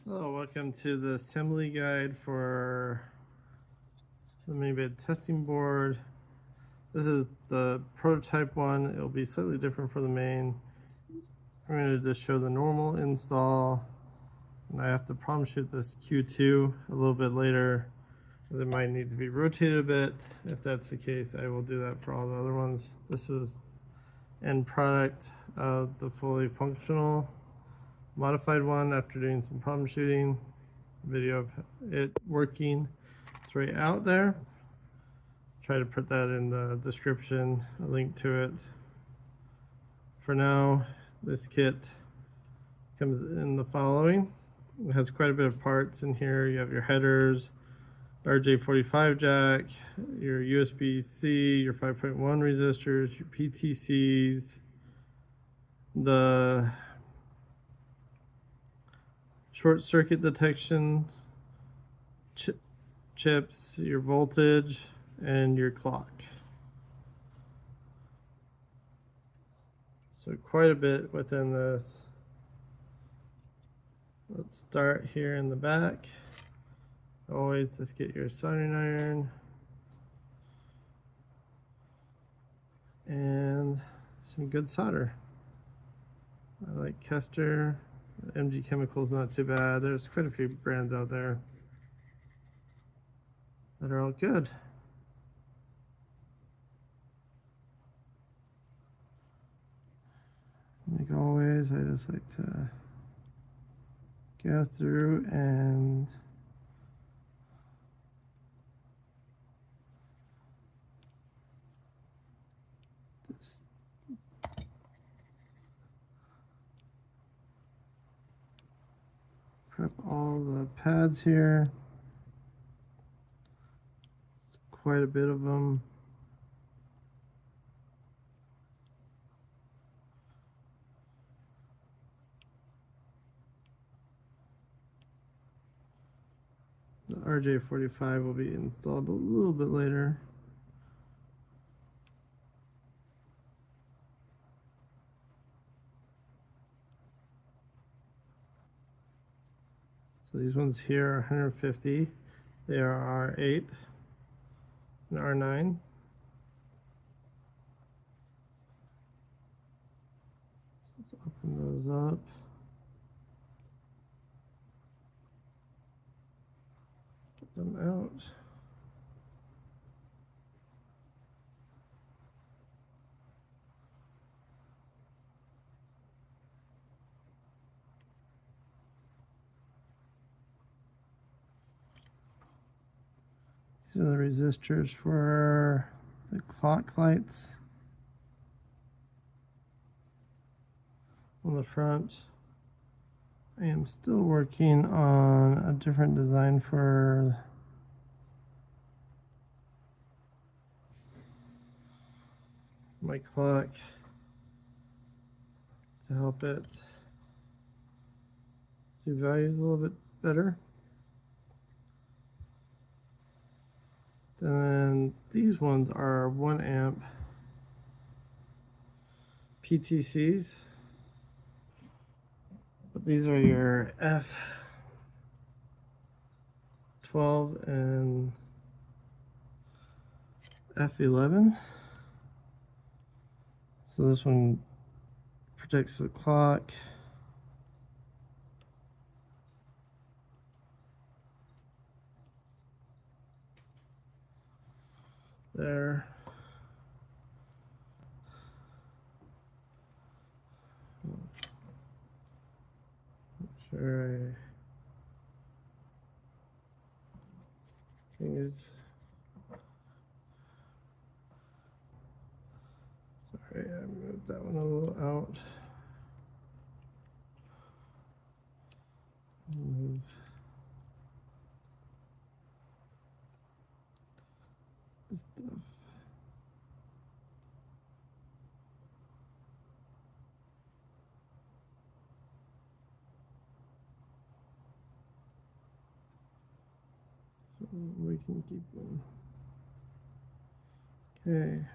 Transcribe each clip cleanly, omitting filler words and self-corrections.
Hello, welcome to the assembly guide for the Minibadge testing board. This is the prototype one. It'll be slightly different for the main. I'm going to just show the normal install, and I have to problem shoot this Q2 a little bit later, as it might need to be rotated a bit. If that's the case, I will do that for all the other ones. This was end product of the fully functional modified one after doing some problem shooting. Video of it working. It's right out there. Try to put that in the description, a link to it. For now, this kit comes in the following. It has quite a bit of parts in here. You have your headers, RJ45 jack, your USB-C, your 5.1 resistors, your PTCs, the short circuit detection chips, your voltage, and your clock. So quite a bit within this. Let's start here in the back. Always just get your soldering iron and some good solder. I like Kester. MG Chemical's not too bad. There's quite a few brands out there that are all good. Like always, I just like to go through and just prep all the pads here. Quite a bit of them. The RJ45 will be installed a little bit later. So these ones here are 150. They are R8 and R9. Let's open those up. Get them out. These are the resistors for the clock lights on the front. I am still working on a different design for my clock to help it do values a little bit better. Then these ones are 1 amp PTCs. But these are your F12 and F11. So this one protects the clock. There. Make sure I use. Sorry, I moved that one a little out. Move. This stuff. So we can keep them. Okay.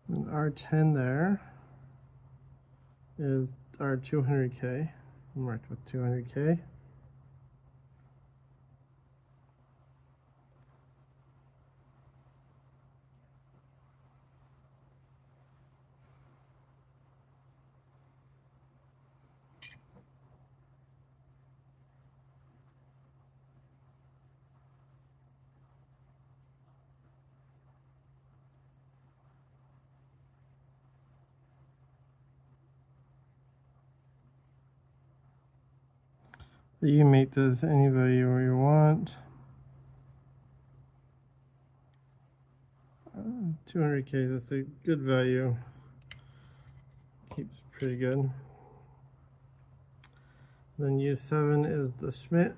And R10 there is our 200K, marked with 200K. You can make this any value where you want. 200K is a good value. Keeps pretty good. Then U7 is the Schmitt.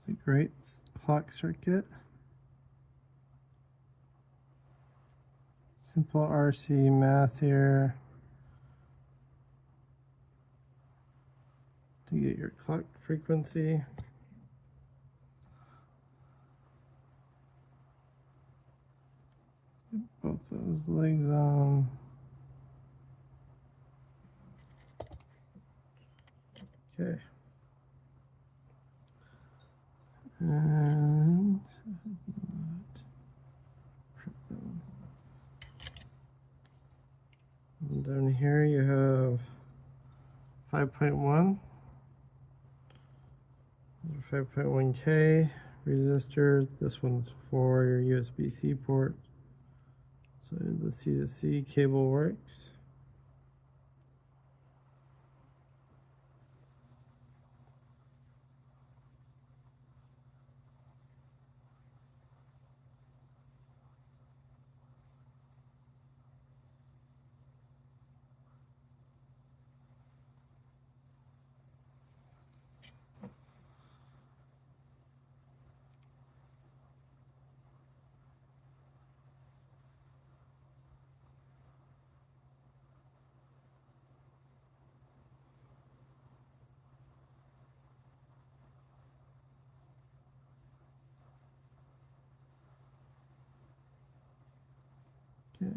It's a great clock circuit. Simple RC math here to get your clock frequency. Both those legs on. Okay. And down here you have 5.1, 5.1K resistor. This one's for your USB-C port. So the C2C cable works. Okay.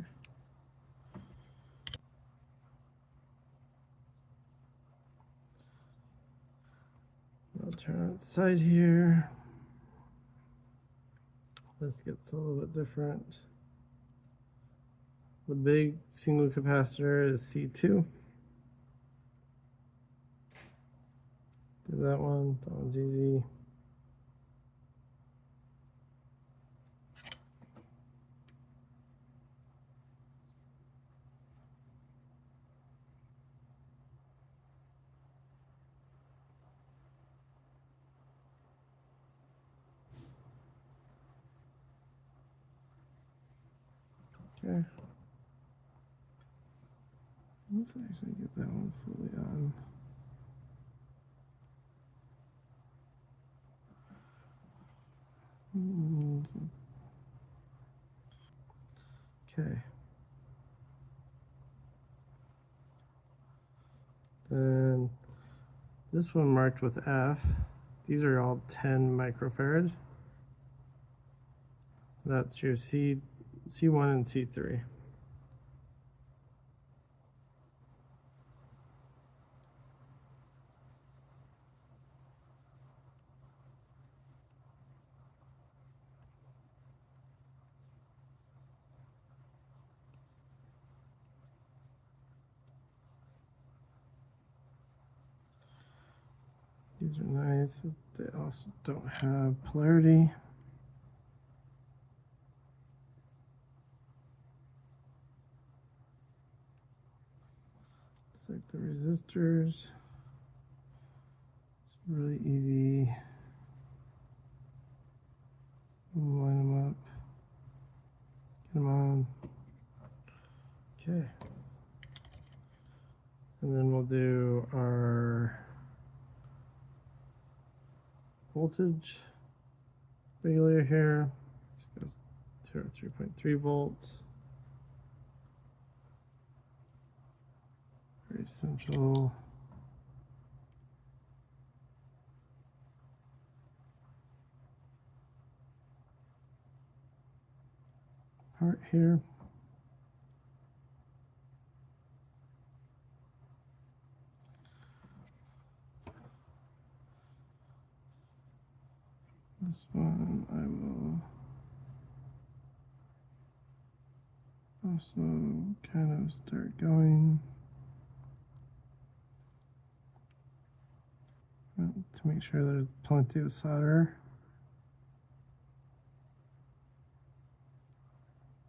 I'll turn on the side here. This gets a little bit different. The big single capacitor is C2. Do that one. That one's easy. Okay. Let's actually get that one fully on. Okay. Then this one marked with F. These are all 10 microfarad. That's your C1 and C3. These are nice. They also don't have polarity. It's like the resistors. It's really easy. Line them up. Get them on. Okay. And then we'll do our voltage regulator here. This goes Clear 3.3 volts. Very essential. Part here. This one I will also kind of start going to make sure there's plenty of solder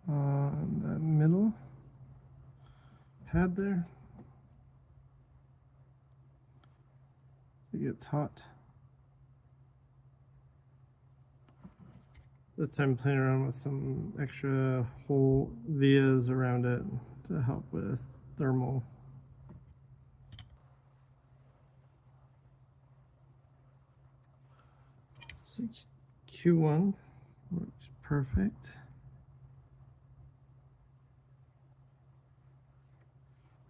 on the middle pad there. It gets hot. This time playing around with some extra hole vias around it to help with thermal. So Q1 works perfect.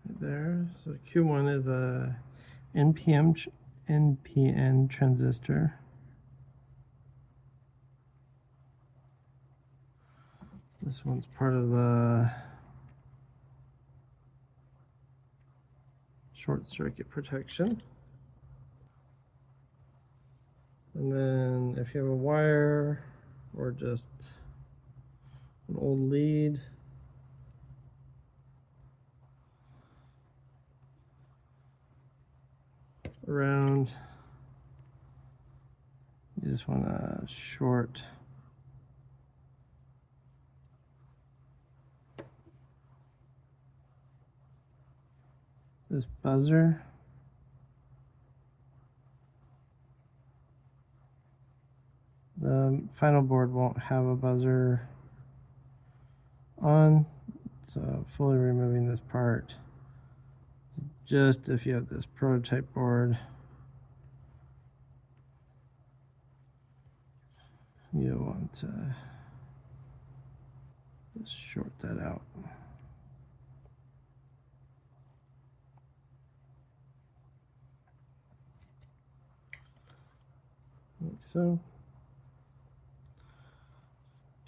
Right there. So Q1 is a NPN transistor. This one's part of the short circuit protection. And then if you have a wire or just an old lead, around, you just want to short this buzzer. The final board won't have a buzzer on, so fully removing this part. Just if you have this prototype board, you'll want to just short that out. Like so.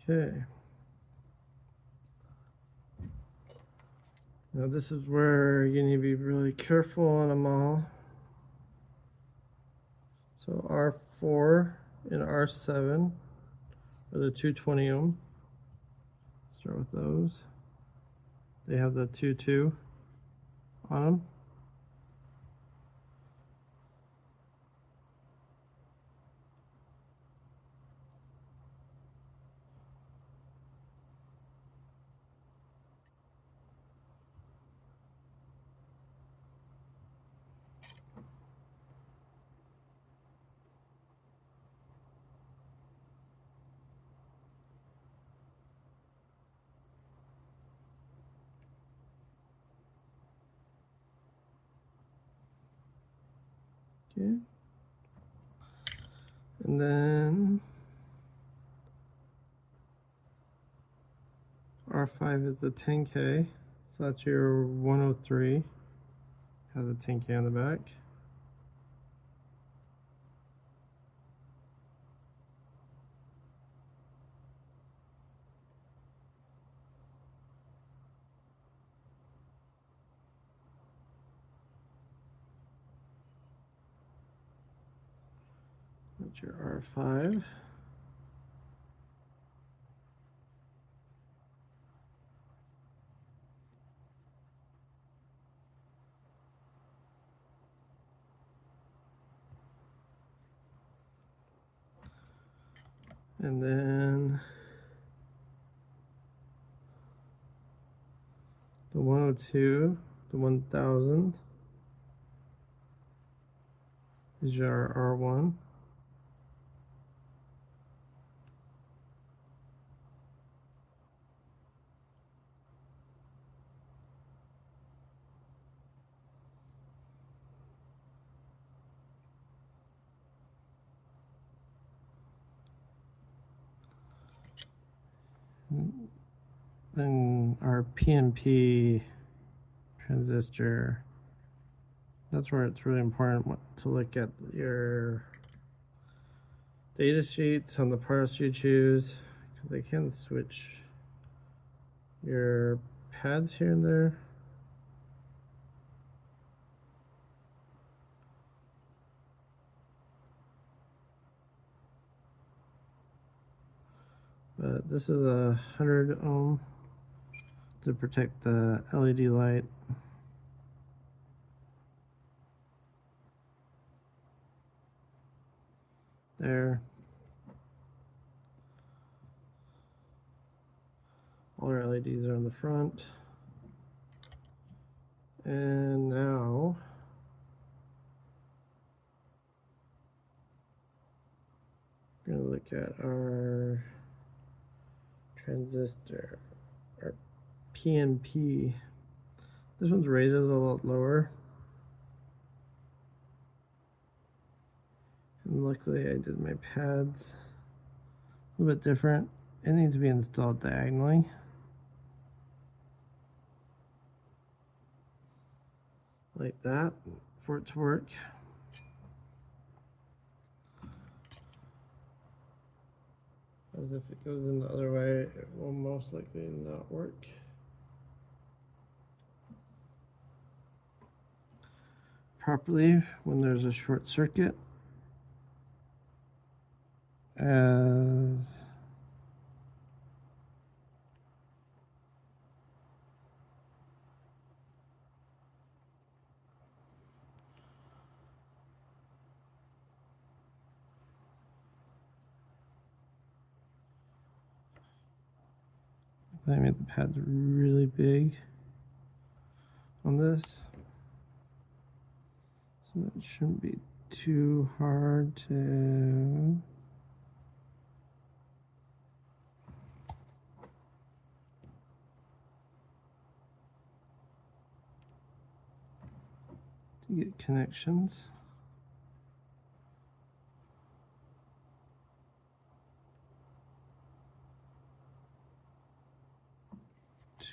Okay. Now this is where you need to be really careful on them all. So R4 and R7 are the 220 ohm. Start with those. They have the 2.2 on them. Okay. And then R5 is the 10K, so that's your 103, has a 10K on the back. That's your R5. And then the 102, the 1000 is your R1. Then our PNP transistor, that's where it's really important to look at your data sheets on the parts you choose, because they can switch your pads here and there. But this is a 100 ohm to protect the LED light. There. All our LEDs are on the front. And now we're going to look at our transistor, our PNP. This one's rated a lot lower. And luckily I did my pads a little bit different. It needs to be installed diagonally. Like that for it to work. As if it goes in the other way, it will most likely not work. Properly when there's a short circuit. As I made the pads really big on this, so it shouldn't be too hard to get connections.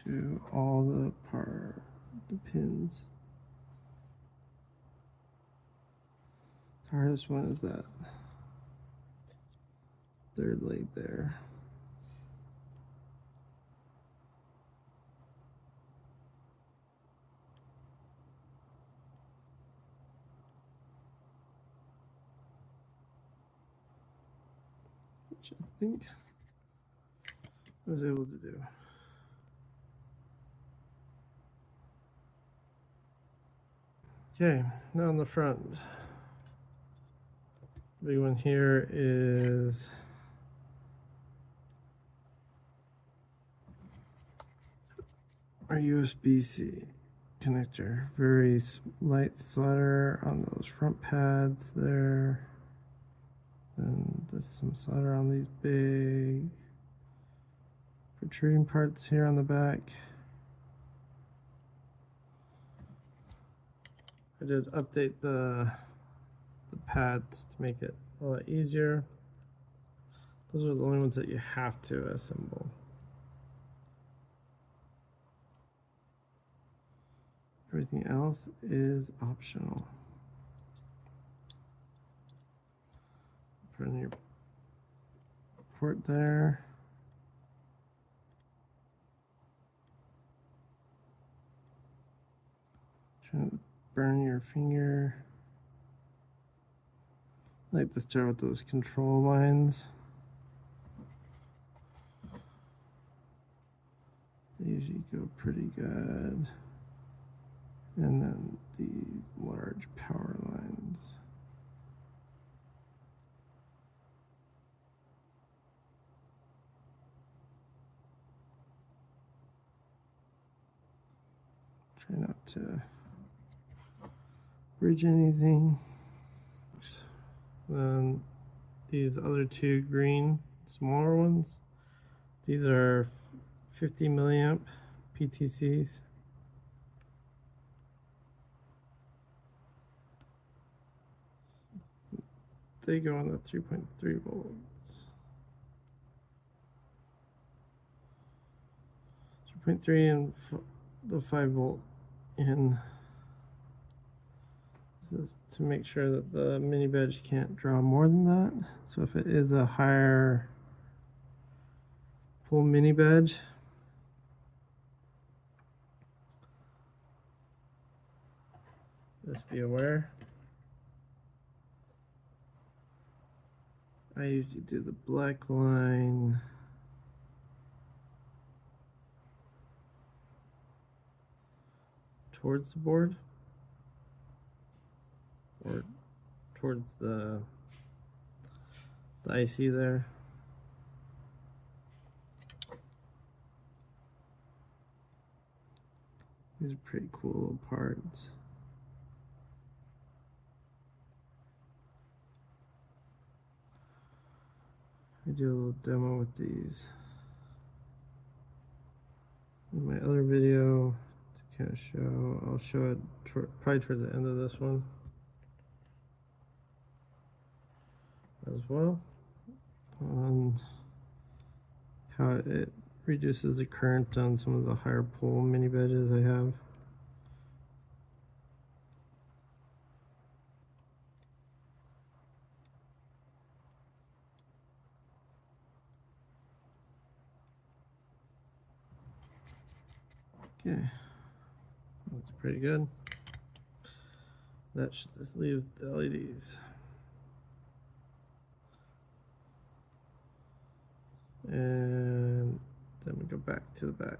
To all the pins. The hardest one is that third leg there. Which I think I was able to do. Okay, now on the front. The big one here is our USB-C connector. Very light solder on those front pads there. And there's some solder on these big protruding parts here on the back. I did update the pads to make it a lot easier. Those are the only ones that you have to assemble. Everything else is optional. Put in your port there. Trying to burn your finger. I like to start with those control lines. They usually go pretty good. And then these large power lines. Try not to bridge anything. Then these other two green, smaller ones, these are 50 milliamp PTCs. They go on the 3.3 volts. 0.3 and the 5-volt in. This is to make sure that the mini badge can't draw more than that. So if it is a higher pull mini badge, just be aware. I usually do the black line towards the board or towards the IC there. These are pretty cool little parts. I do a little demo with these in my other video to kind of show. I'll show it probably towards the end of this one as well, on how it reduces the current on some of the higher pole mini badges I have. Okay, looks pretty good. That should just leave the LEDs. And then we go back to the back.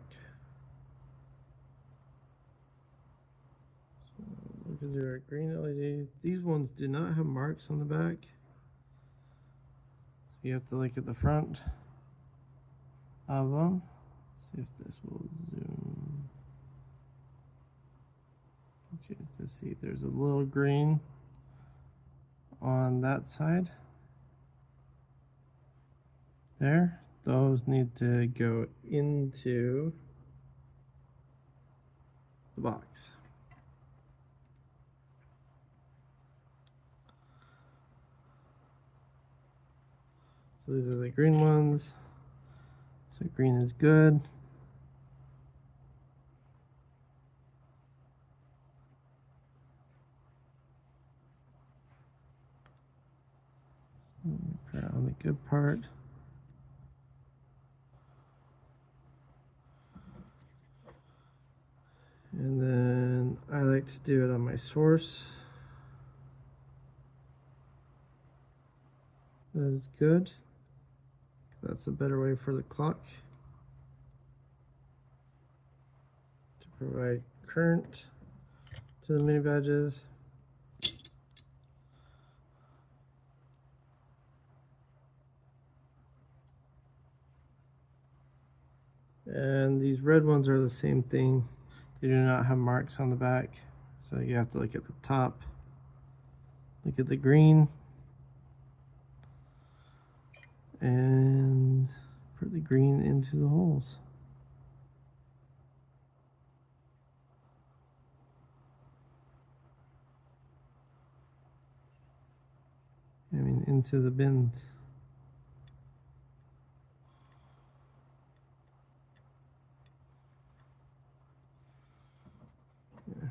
So we can do our green LEDs. These ones do not have marks on the back. So you have to look at the front of them. See if this will zoom. Okay, to see there's a little green on that side. There. Those need to go into the box. So these are the green ones. So green is good. Put on the good part. And then I like to do it on my source. That is good. That's a better way for the clock to provide current to the mini badges. And these red ones are the same thing. They do not have marks on the back, so you have to look at the top, look at the green, and put the green into the holes. I mean, into the bins. Yeah.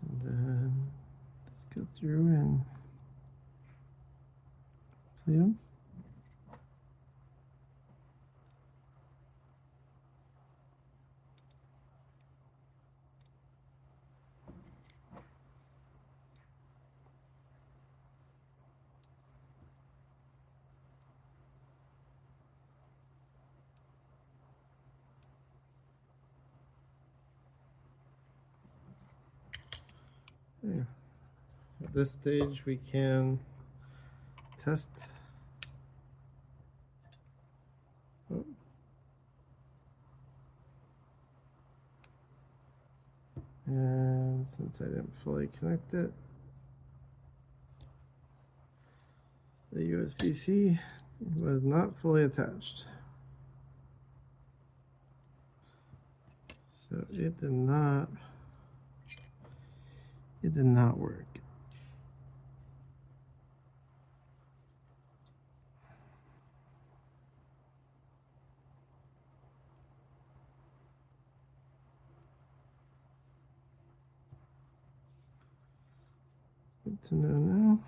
And then let's go through and complete them. Yeah. At this stage, we can test. Oh. And since I didn't fully connect it, the USB-C was not fully attached. So it did not work. Good to know now.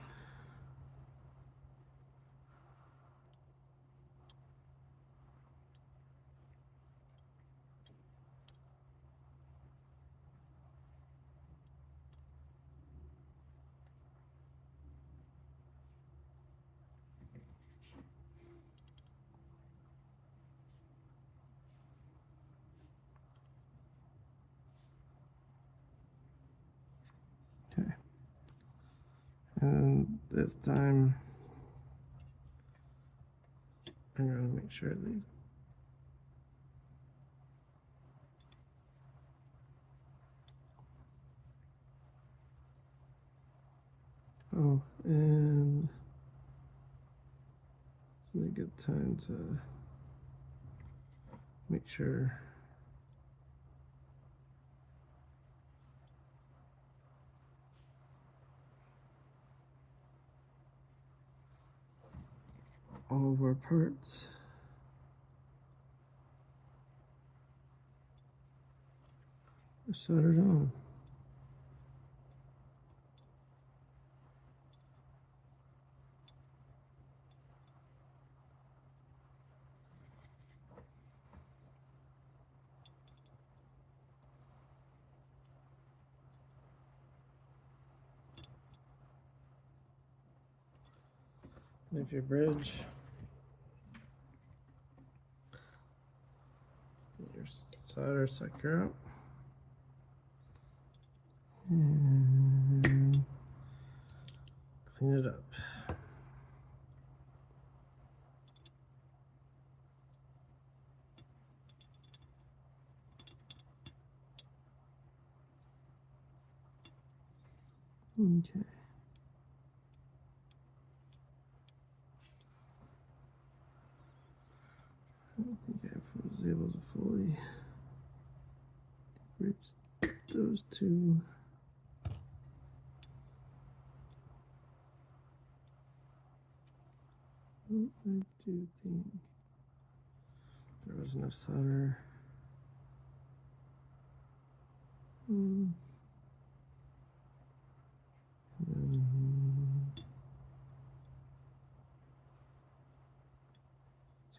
Okay. And this time I'm going to make sure these and it's a good time to make sure all of our parts are soldered on. If your bridge, get your solder sucker out, and clean it up. Okay. I don't think I was able to fully bridge those two. I do think there was enough solder. And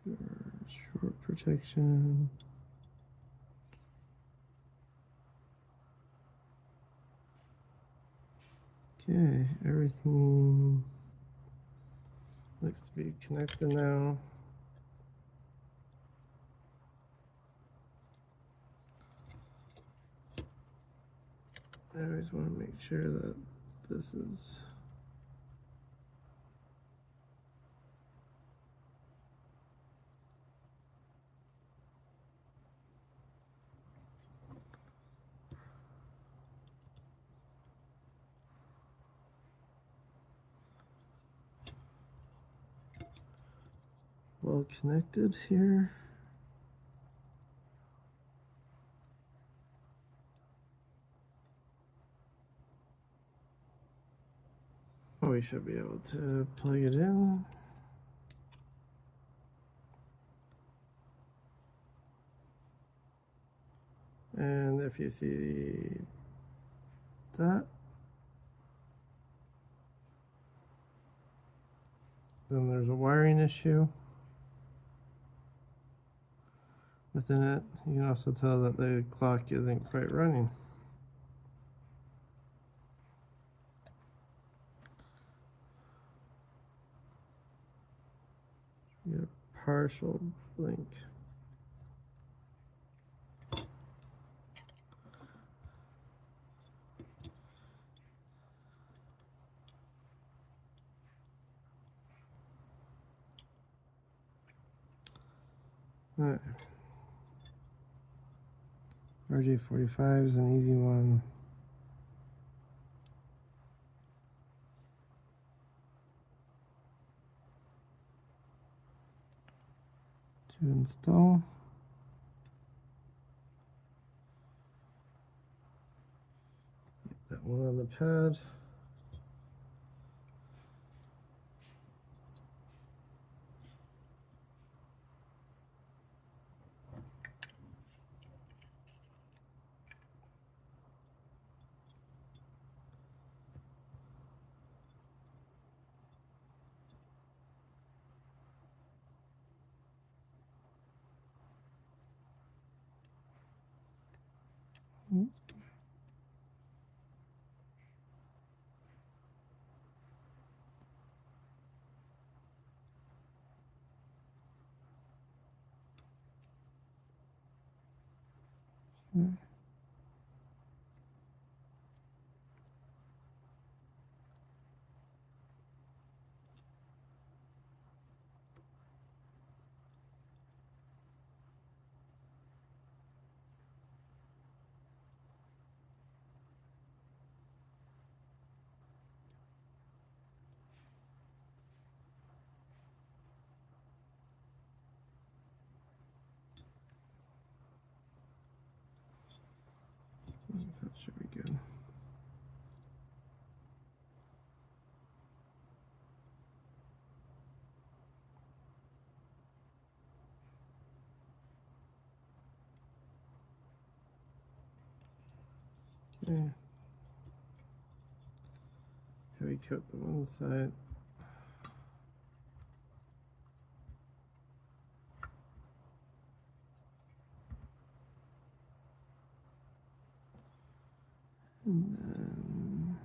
to our short protection. Okay, everything looks to be connected now. I always want to make sure that this is well connected here. We should be able to plug it in. And if you see that, then there's a wiring issue within it. You can also tell that the clock isn't quite running. You get a partial blink. All right. RJ45 is an easy one to install. one on the pad. That should be good. Okay. Heavy coat the one side. And then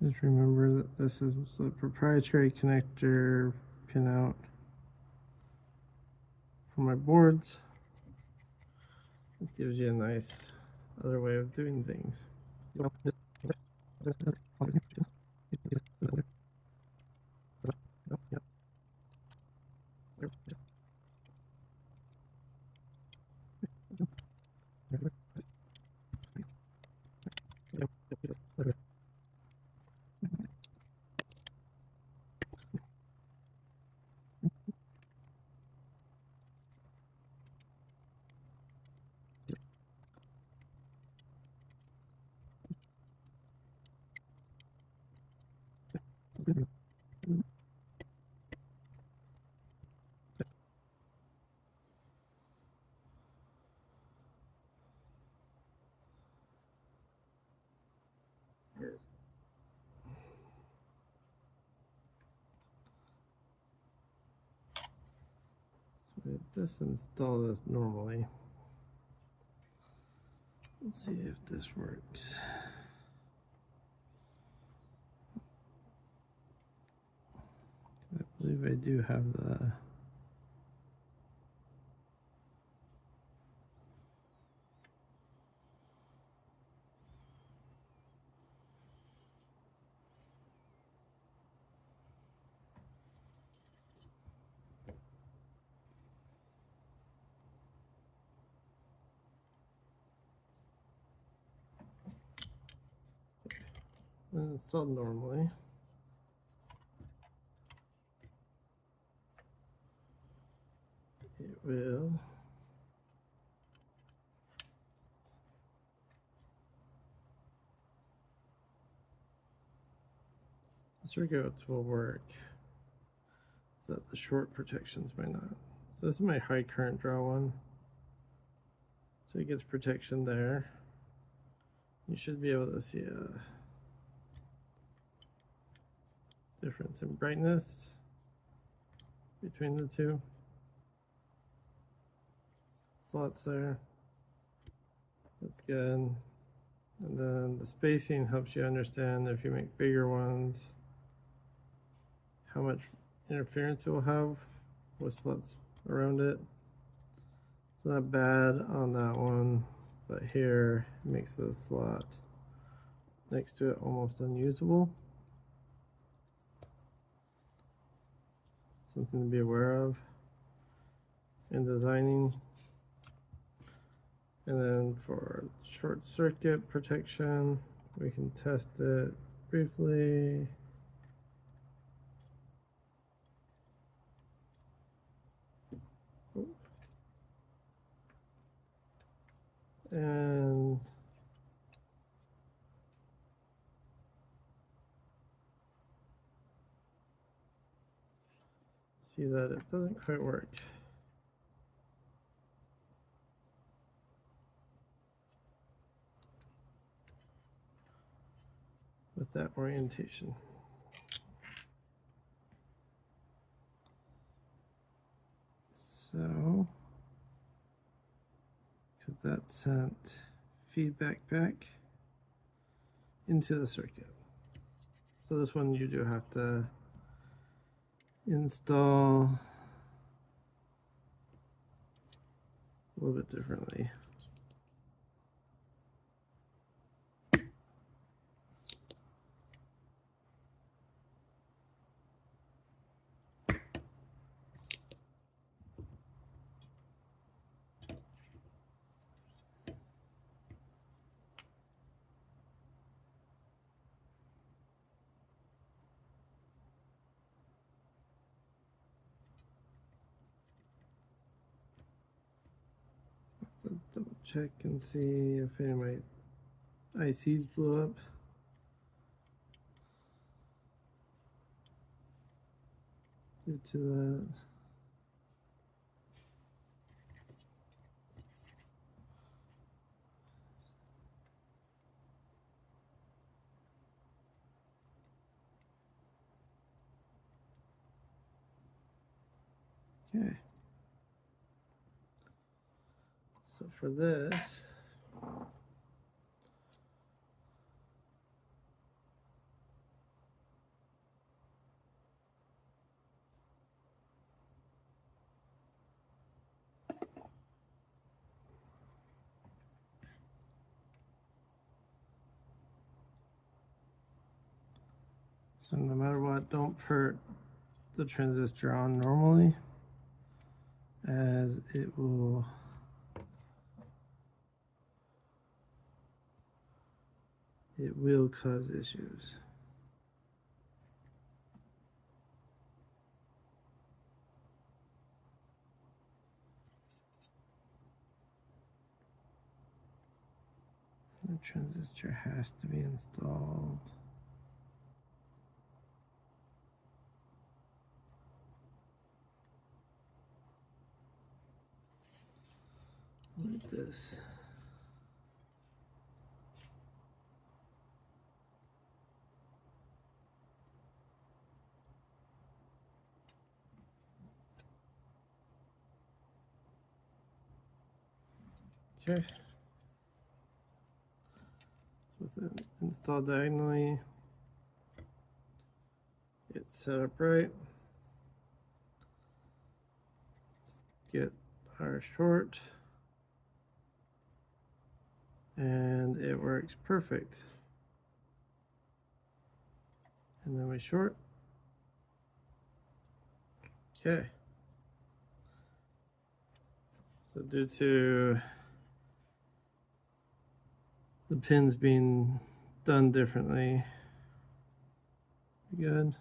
just remember that this is a proprietary connector pinout for my boards. It gives you a nice other way of doing things. Let's install this normally. Let's see if this works. I believe I do have the installed normally. It will circuits will work so that the short protections might not. So this is my high current draw one. So it gets protection there. You should be able to see a difference in brightness between the two slots there. That's good. And then the spacing helps you understand if you make bigger ones, how much interference it will have with slots around it. It's not bad on that one, but here it makes the slot next to it almost unusable. Something to be aware of in designing And then for short circuit protection, we can test it briefly. And see that it doesn't quite work with that orientation. So, because that sent feedback back into the circuit. So this one you do have to install a little bit differently. Double check and see if any of my ICs blew up. Due to that. Okay. So for this, so no matter what, don't put the transistor on normally, as it will cause issues. The transistor has to be installed. Like this. Okay. With it installed diagonally, it's set up right. Let's get our short, and it works perfect. And then we short. Okay. So due to the pins being done differently, good.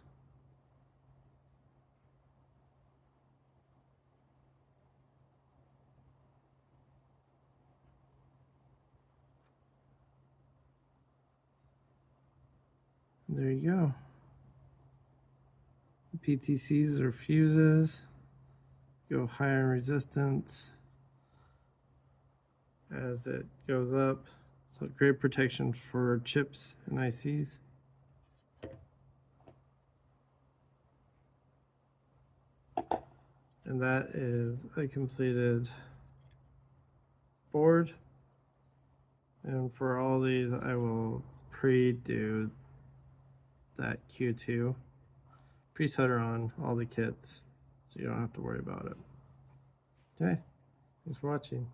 And there you go. The PTCs are fuses, go higher in resistance as it goes up. So great protection for chips and ICs. And that is a completed board. And for all these, I will pre-do that Q2, pre-solder on all the kits, so you don't have to worry about it. Okay, thanks for watching.